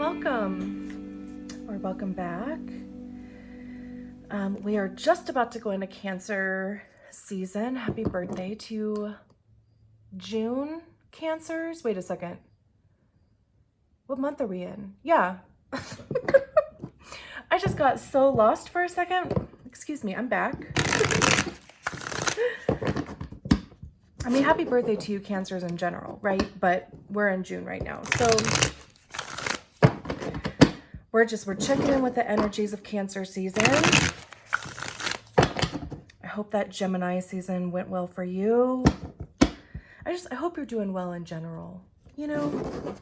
welcome or welcome back. We are just about to go into Cancer season. Happy birthday to June Cancers. Wait a second. What month are we in? Yeah. I just got so lost for a second. Excuse me, I'm back. I mean, happy birthday to you Cancers in general, right? But we're in June right now. So we're checking in with the energies of Cancer season. I hope that Gemini season went well for you. I hope you're doing well in general, you know?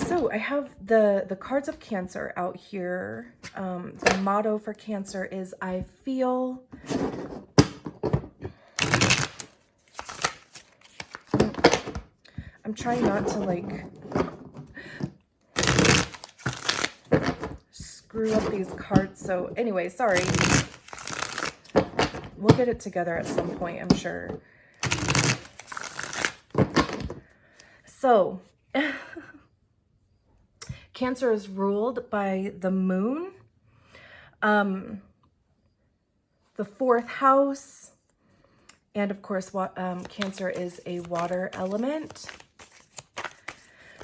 So I have the cards of Cancer out here. The motto for Cancer is I feel. I'm trying not to screw up these cards. So anyway, sorry. We'll get it together at some point, I'm sure. So Cancer is ruled by the moon, the fourth house, and of course, Cancer is a water element.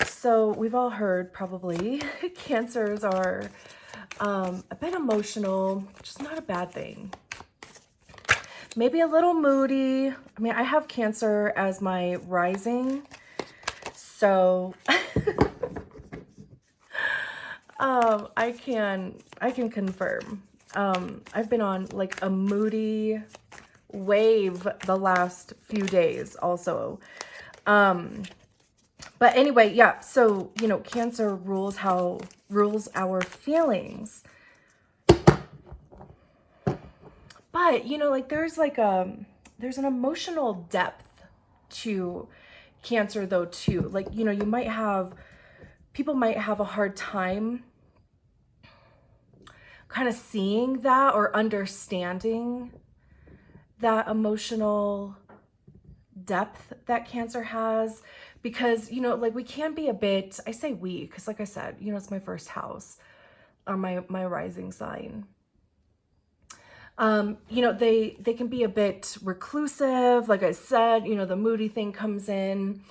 So we've all heard probably Cancers are a bit emotional, which is not a bad thing. Maybe a little moody. I mean, I have Cancer as my rising, so I can confirm. I've been on like a moody wave the last few days also. But anyway, yeah, so, you know, Cancer rules our feelings. But, you know, like there's an emotional depth to Cancer though too. Like, you know, people might have a hard time kind of seeing that or understanding that emotional depth that Cancer has, because, you know, like we can be a bit, I say we, because like I said, you know, it's my first house or my rising sign. You know, they can be a bit reclusive. Like I said, you know, the moody thing comes in.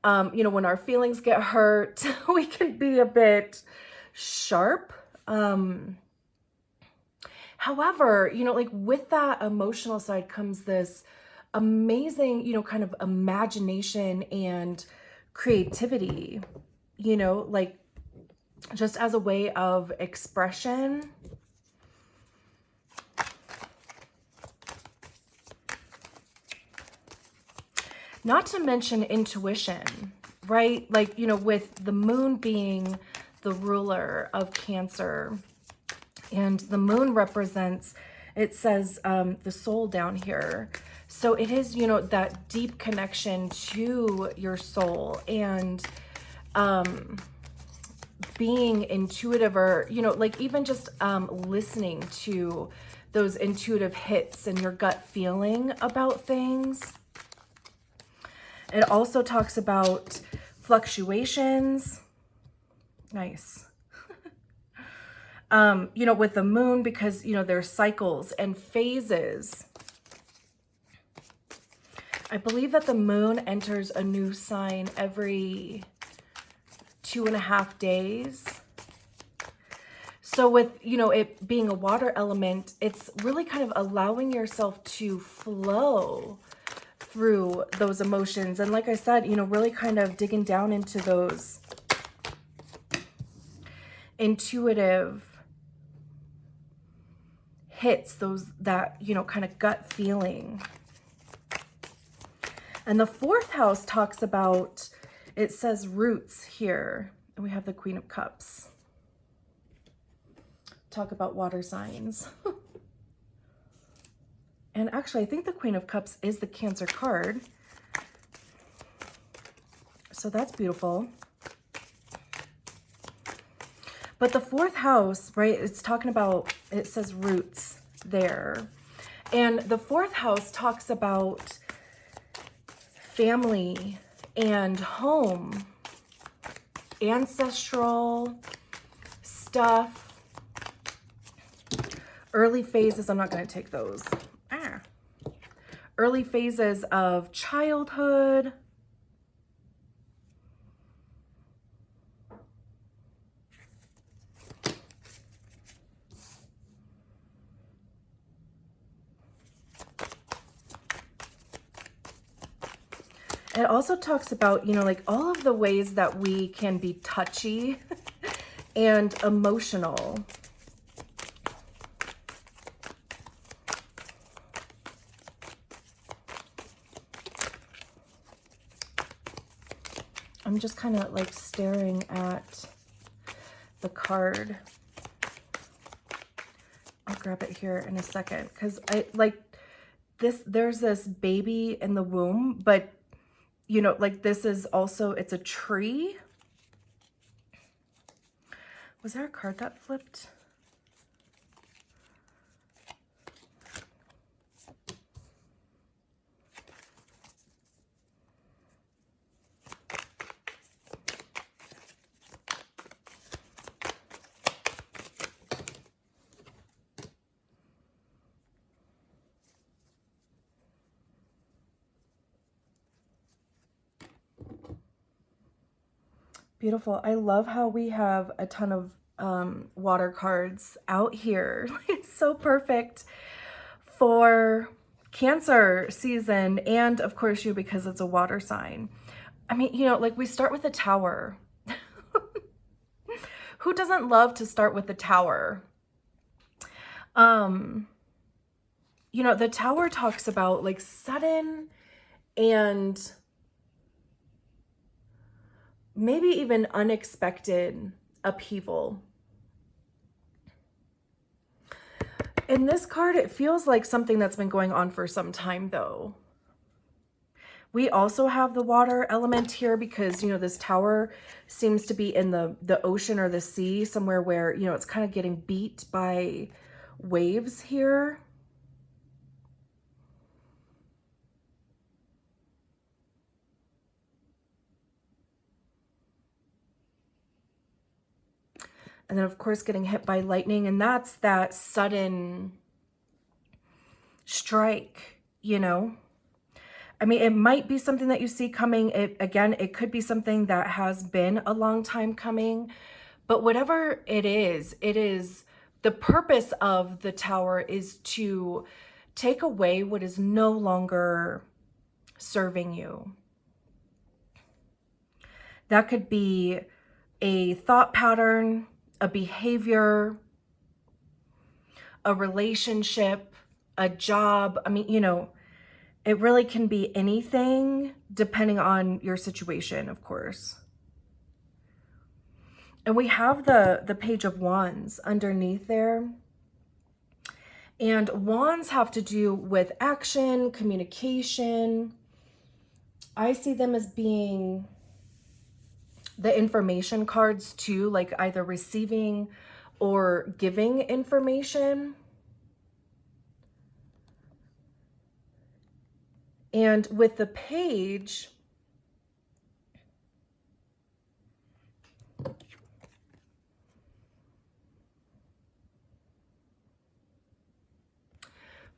You know, when our feelings get hurt, we can be a bit sharp. However, you know, like with that emotional side comes this amazing, you know, kind of imagination and creativity, you know, like just as a way of expression. Not to mention intuition, right? Like, you know, with the moon being the ruler of Cancer, and the moon represents, it says the soul down here. So it is, you know, that deep connection to your soul and being intuitive, or, you know, like even just listening to those intuitive hits and your gut feeling about things. It also talks about fluctuations. Nice. You know, with the moon, because, you know, there's cycles and phases. I believe that the moon enters a new sign every 2.5 days. So with, you know, it being a water element, it's really kind of allowing yourself to flow through those emotions. And like I said, you know, really kind of digging down into those intuitive hits, that, you know, kind of gut feeling. And the fourth house talks about, it says roots here. And we have the Queen of Cups. Talk about water signs. And actually, I think the Queen of Cups is the Cancer card. So that's beautiful. But the fourth house, right, it's talking about, it says roots there. And the fourth house talks about family and home. ancestral stuff. Early phases, I'm not going to take those. Early phases of childhood. It also talks about, you know, like all of the ways that we can be touchy and emotional. I'm just kind of like staring at the card. I'll grab it here in a second because I like this. There's this baby in the womb, but you know, like this is also, it's a tree. Was there a card that flipped? Beautiful. I love how we have a ton of water cards out here. It's so perfect for Cancer season, and of course you, because it's a water sign. I mean, you know, like we start with the Tower. Who doesn't love to start with the Tower? You know, the Tower talks about like sudden and maybe even unexpected upheaval. In this card, it feels like something that's been going on for some time, though. We also have the water element here because, you know, this Tower seems to be in the ocean or the sea, somewhere where, you know, it's kind of getting beat by waves here. And then, of course, getting hit by lightning. And that's that sudden strike, you know. I mean, it might be something that you see coming. Again, it could be something that has been a long time coming. But whatever it is the purpose of the Tower is to take away what is no longer serving you. That could be a thought pattern, a behavior, a relationship, a job. I mean, you know, it really can be anything depending on your situation, of course. And we have the Page of Wands underneath there. And wands have to do with action, communication. I see them as being the information cards too, like either receiving or giving information. And with the Page,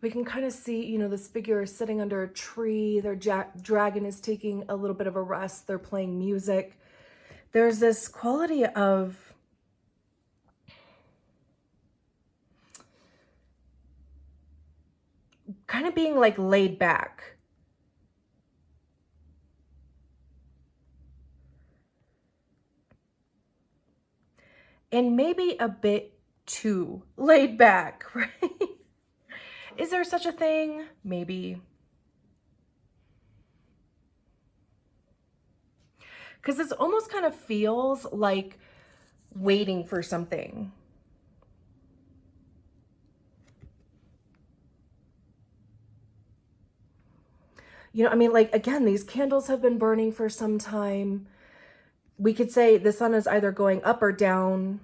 we can kind of see, you know, this figure is sitting under a tree. Their dragon is taking a little bit of a rest. They're playing music. There's this quality of kind of being like laid back. And maybe a bit too laid back, right? Is there such a thing? Maybe. Because it almost kind of feels like waiting for something. You know, I mean, like, again, these candles have been burning for some time. We could say the sun is either going up or down.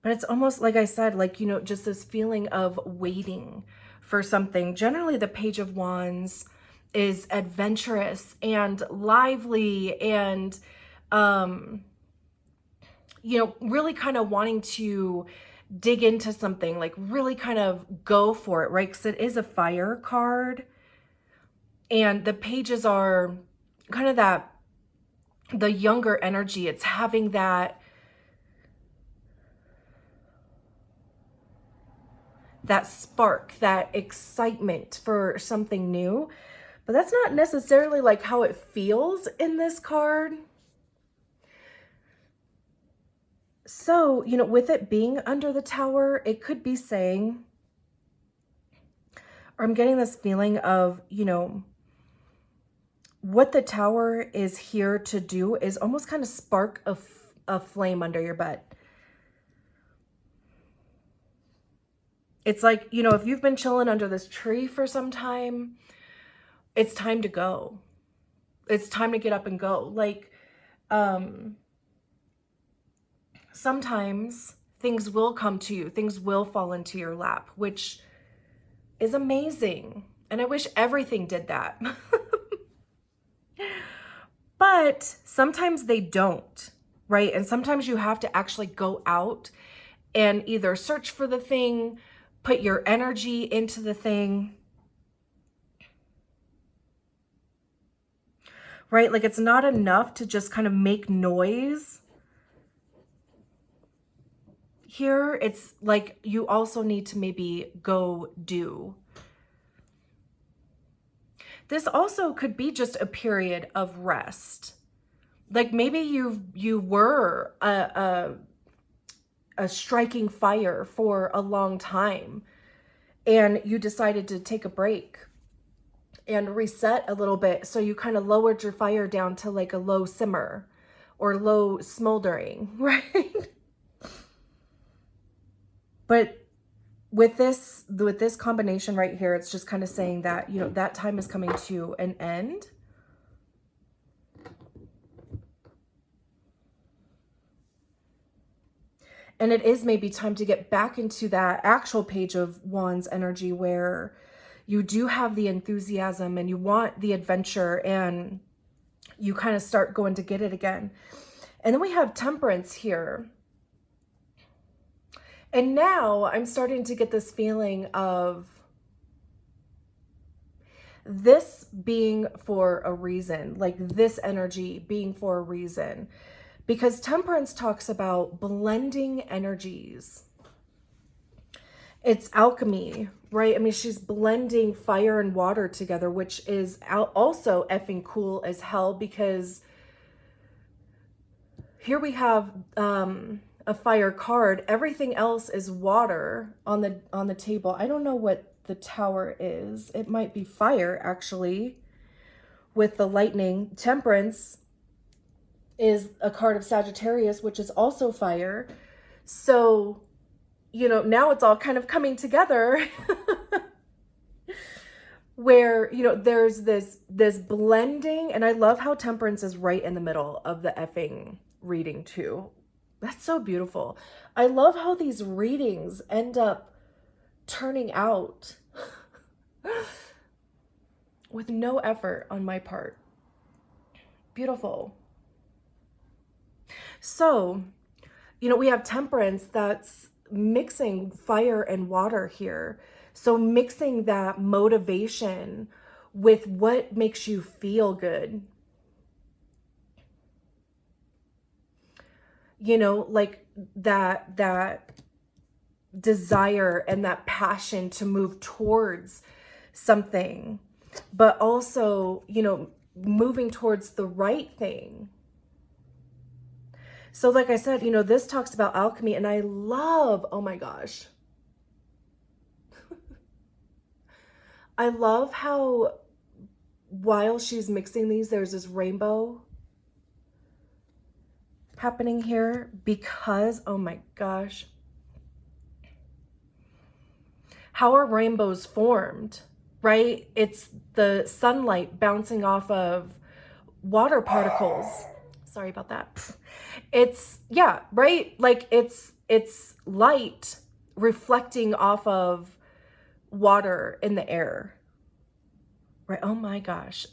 But it's almost like I said, like, you know, just this feeling of waiting for something. Generally, the Page of Wands is adventurous and lively and, you know, really kind of wanting to dig into something, like really kind of go for it, right? Because it is a fire card. And the pages are kind of that, the younger energy. It's having that spark, that excitement for something new. But that's not necessarily like how it feels in this card. So, you know, with it being under the Tower, it could be saying, or I'm getting this feeling of, you know, what the Tower is here to do is almost kind of spark a flame under your butt. It's like, you know, if you've been chilling under this tree for some time, it's time to go. It's time to get up and go. Like, sometimes things will come to you. Things will fall into your lap, which is amazing. And I wish everything did that. But sometimes they don't, right? And sometimes you have to actually go out and either search for the thing, put your energy into the thing, right? Like, it's not enough to just kind of make noise here. It's like you also need to maybe go do. This also could be just a period of rest. Like maybe you were a striking fire for a long time and you decided to take a break and reset a little bit. So you kind of lowered your fire down to like a low simmer or low smoldering, right? But with this combination right here, it's just kind of saying that, you know, that time is coming to an end. And it is maybe time to get back into that actual Page of Wands energy where you do have the enthusiasm and you want the adventure and you kind of start going to get it again. And then we have Temperance here. And now I'm starting to get this feeling of this being for a reason, like this energy being for a reason. Because Temperance talks about blending energies. It's alchemy, right? I mean, she's blending fire and water together, which is also effing cool as hell, because here we have a fire card. Everything else is water on the table. I don't know what the Tower is. It might be fire, actually, with the lightning. Temperance is a card of Sagittarius, which is also fire. So, you know, now it's all kind of coming together where, you know, there's this blending. And I love how Temperance is right in the middle of the effing reading too. That's so beautiful. I love how these readings end up turning out with no effort on my part. Beautiful. So, you know, we have Temperance that's mixing fire and water here. So mixing that motivation with what makes you feel good. You know, like that desire and that passion to move towards something, but also, you know, moving towards the right thing. So like I said, you know, this talks about alchemy, and I love, oh my gosh, I love how while she's mixing these, there's this rainbow happening here, because, oh my gosh, how are rainbows formed, right? It's the sunlight bouncing off of water particles. Sorry about that. It's, yeah, right? Like it's it's light reflecting off of water in the air, right? Oh my gosh.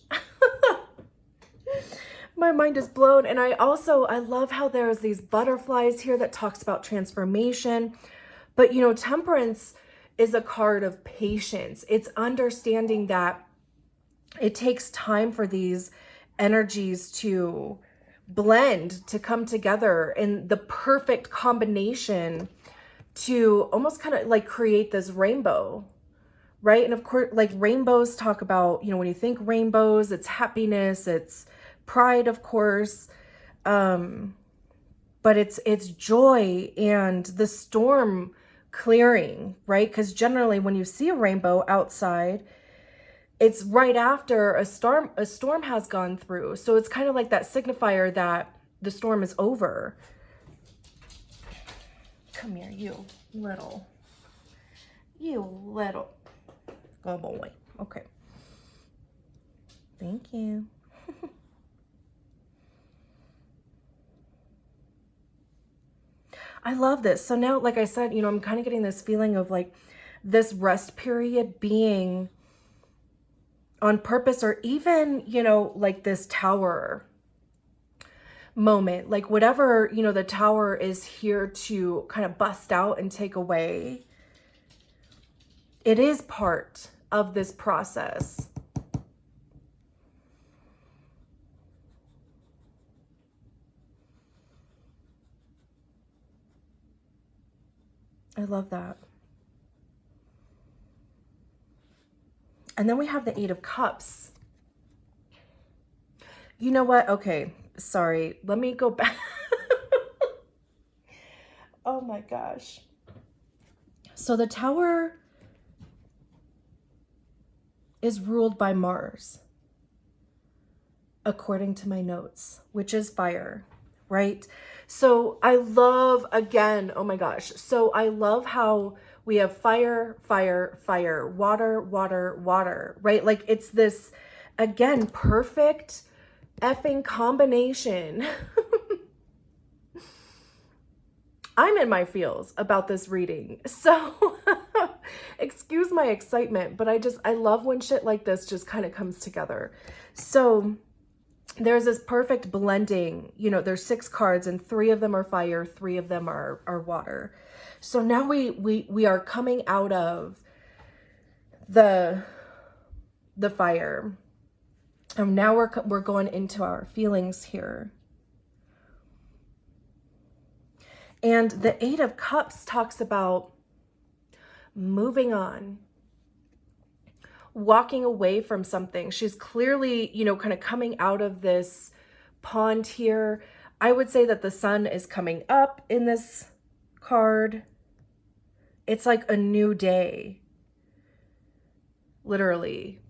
My mind is blown. And I love how there's these butterflies here that talks about transformation. But, you know, Temperance is a card of patience. It's understanding that it takes time for these energies to blend, to come together in the perfect combination to almost kind of like create this rainbow, right? And of course, like rainbows talk about, you know, when you think rainbows, it's happiness, it's pride, of course, but it's joy and the storm clearing, right? Because generally when you see a rainbow outside, it's right after a storm has gone through. So it's kind of like that signifier that the storm is over. Come here, you little. Good boy. Okay. Thank you. I love this. So now, like I said, you know, I'm kind of getting this feeling of like this rest period being on purpose, or even, you know, like this tower moment, like whatever, you know, the tower is here to kind of bust out and take away. It is part of this process. I love that. And then we have the Eight of Cups. You know what? Okay, sorry. Let me go back. Oh my gosh. So the Tower is ruled by Mars, according to my notes, which is fire, right? So I love, again, oh my gosh. So I love how we have fire, fire, fire, water, water, water, right? Like it's this, again, perfect effing combination. I'm in my feels about this reading. So excuse my excitement, but I love when shit like this just kind of comes together. So there's this perfect blending, you know, there's 6 cards and 3 of them are fire, 3 of them are water. So now we are coming out of the fire. And now we're going into our feelings here. And the Eight of Cups talks about moving on, walking away from something. She's clearly, you know, kind of coming out of this pond here. I would say that the sun is coming up in this card. It's like a new day, literally.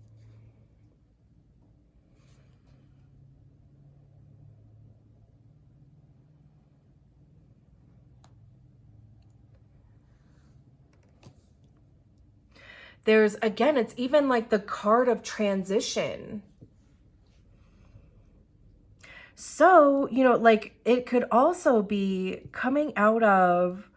There's, again, it's even like the card of transition. So, you know, like it could also be coming out of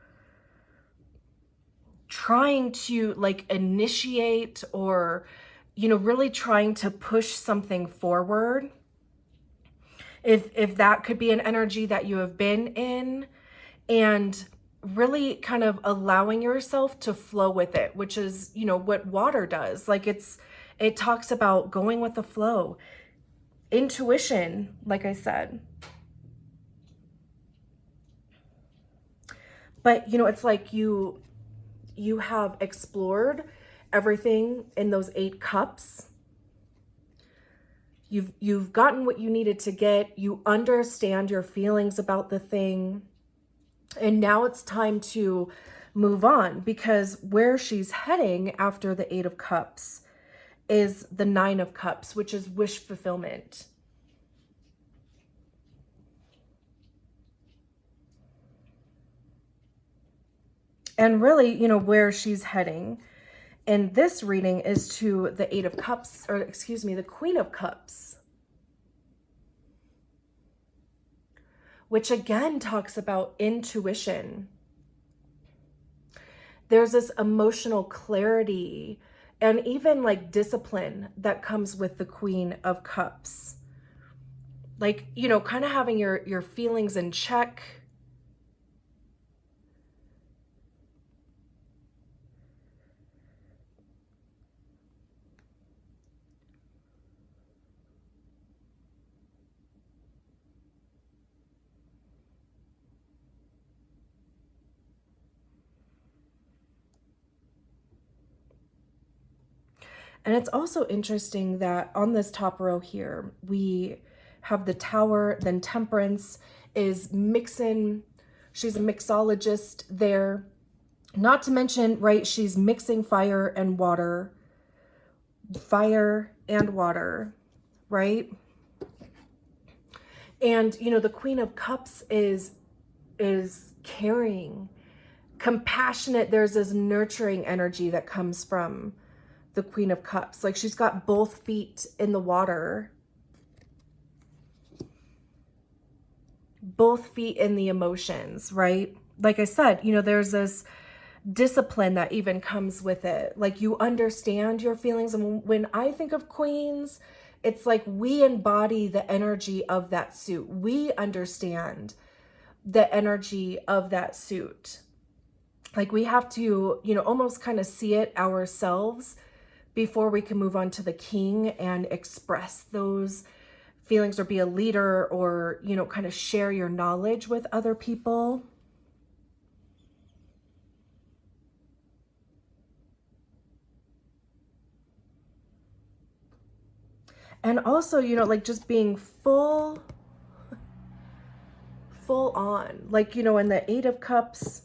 trying to like initiate or, you know, really trying to push something forward. If that could be an energy that you have been in, and really kind of allowing yourself to flow with it, which is, you know, what water does. Like it talks about going with the flow. Intuition, like I said. But, you know, it's like you have explored everything in those 8 cups. You've gotten what you needed to get. You understand your feelings about the thing. And now it's time to move on, because where she's heading after the 8 of Cups is the 9 of Cups, which is wish fulfillment. And really, you know, where she's heading in this reading is to the 8 of Cups, or excuse me, the Queen of Cups, which again talks about intuition. There's this emotional clarity and even like discipline that comes with the Queen of Cups. Like, you know, kind of having your feelings in check. And it's also interesting that on this top row here, we have the Tower, then Temperance is mixing, she's a mixologist there. Not to mention, right, she's mixing fire and water, right? And, you know, the Queen of Cups is caring, compassionate. There's this nurturing energy that comes from the Queen of Cups. Like she's got both feet in the water, both feet in the emotions, right? Like I said, you know, there's this discipline that even comes with it. Like you understand your feelings. And when I think of queens, it's like we embody the energy of that suit. We understand the energy of that suit. Like we have to, you know, almost kind of see it ourselves before we can move on to the King and express those feelings or be a leader or, you know, kind of share your knowledge with other people. And also, you know, like just being full on, like, you know, in the Eight of Cups,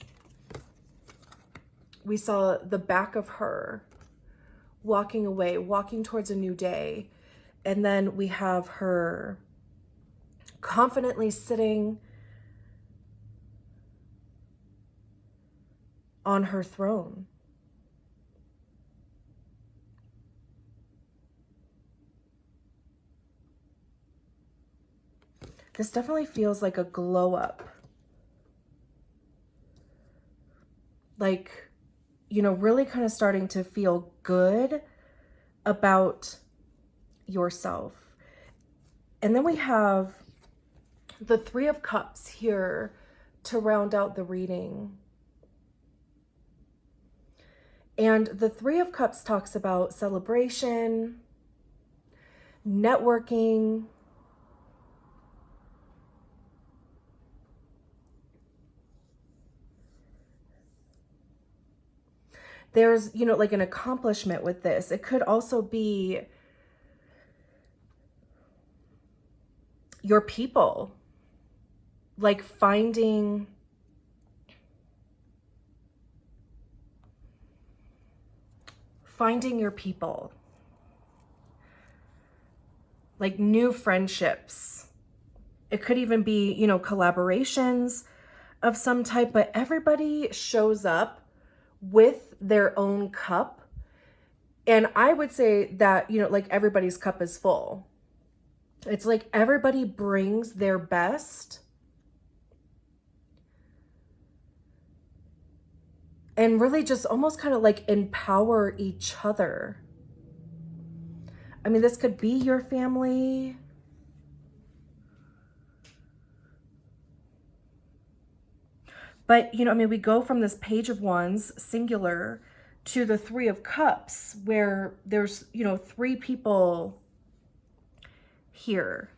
we saw the back of her walking away, walking towards a new day. And then we have her confidently sitting on her throne. This definitely feels like a glow up. Like, you know, really kind of starting to feel good about yourself. And then we have the Three of Cups here to round out the reading. And the Three of Cups talks about celebration, networking, there's, you know, like an accomplishment with this. It could also be your people, like finding your people, like new friendships. It could even be, you know, collaborations of some type, but everybody shows up with their own cup. And I would say that, you know, like everybody's cup is full. It's like everybody brings their best and really just almost kind of like empower each other. I mean, this could be your family. But, you know, I mean, we go from this Page of Wands, singular, to the Three of Cups, where there's, you know, three people here.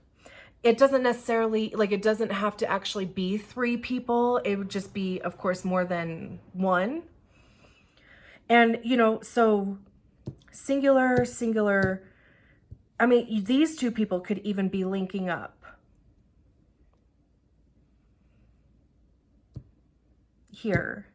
It doesn't necessarily, like, it doesn't have to actually be three people. It would just be, of course, more than one. And, you know, so singular, singular. I mean, these two people could even be linking up. Here.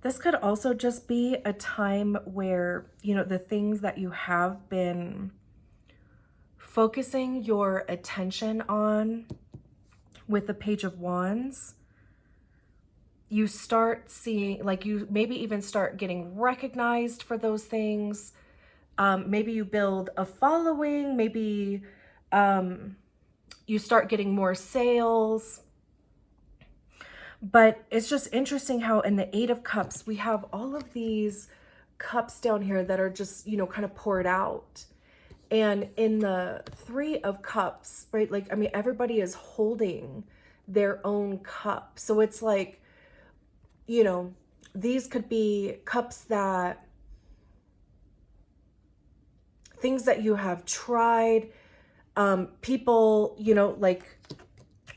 This could also just be a time where, you know, the things that you have been focusing your attention on with the Page of Wands, you start seeing, like, you maybe even start getting recognized for those things. Maybe you build a following, maybe you start getting more sales. But it's just interesting how in the Eight of Cups, we have all of these cups down here that are just, you know, kind of poured out. And in the Three of Cups, right, like, I mean, everybody is holding their own cup. So it's like, you know, these could be cups that, things that you have tried, people, you know, like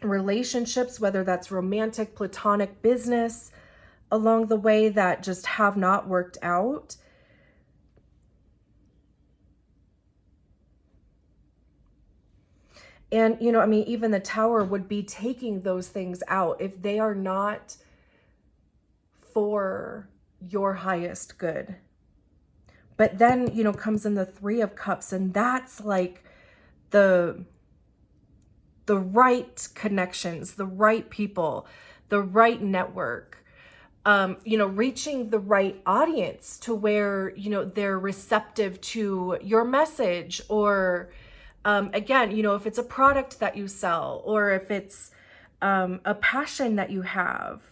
relationships, whether that's romantic, platonic, business, along the way that just have not worked out. And, you know, I mean, even the Tower would be taking those things out if they are not for your highest good. But then, you know, comes in the Three of Cups, and that's like the right connections, the right people, the right network, you know, reaching the right audience to where, you know, they're receptive to your message, or, again, you know, if it's a product that you sell, or if it's a passion that you have.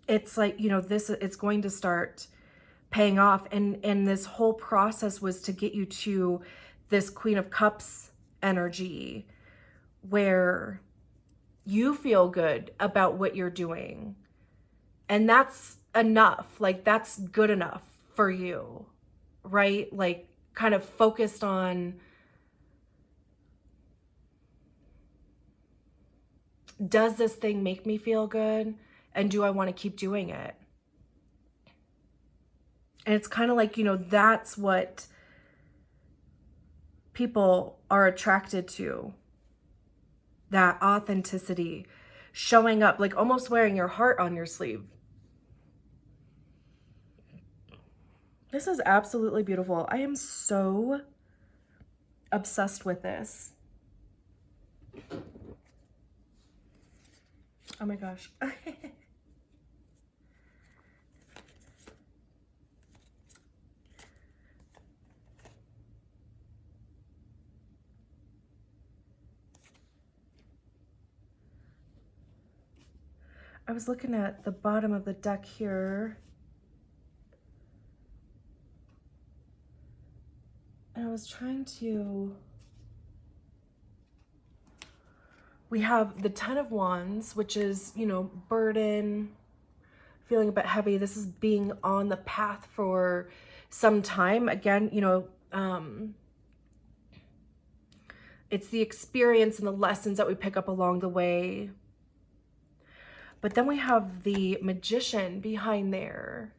It's like, you know, it's going to start paying off. And this whole process was to get you to this Queen of Cups energy where you feel good about what you're doing. And that's enough. Like, that's good enough for you, right? Like, kind of focused on, does this thing make me feel good? And do I want to keep doing it? And it's kind of like, you know, that's what people are attracted to. That authenticity, showing up, like almost wearing your heart on your sleeve. This is absolutely beautiful. I am so obsessed with this. Oh my gosh. I was looking at the bottom of the deck here, and I was trying to, we have the Ten of Wands, which is, you know, burden, feeling a bit heavy. This is being on the path for some time. Again, you know, it's the experience and the lessons that we pick up along the way. But then we have the Magician behind there.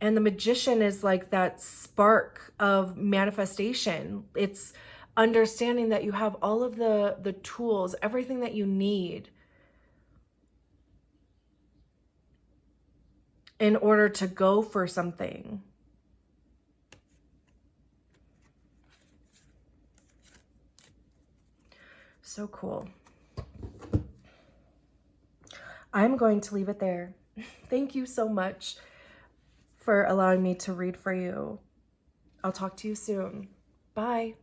And the Magician is like that spark of manifestation. It's understanding that you have all of the tools, everything that you need in order to go for something. So cool. I'm going to leave it there. Thank you so much for allowing me to read for you. I'll talk to you soon. Bye.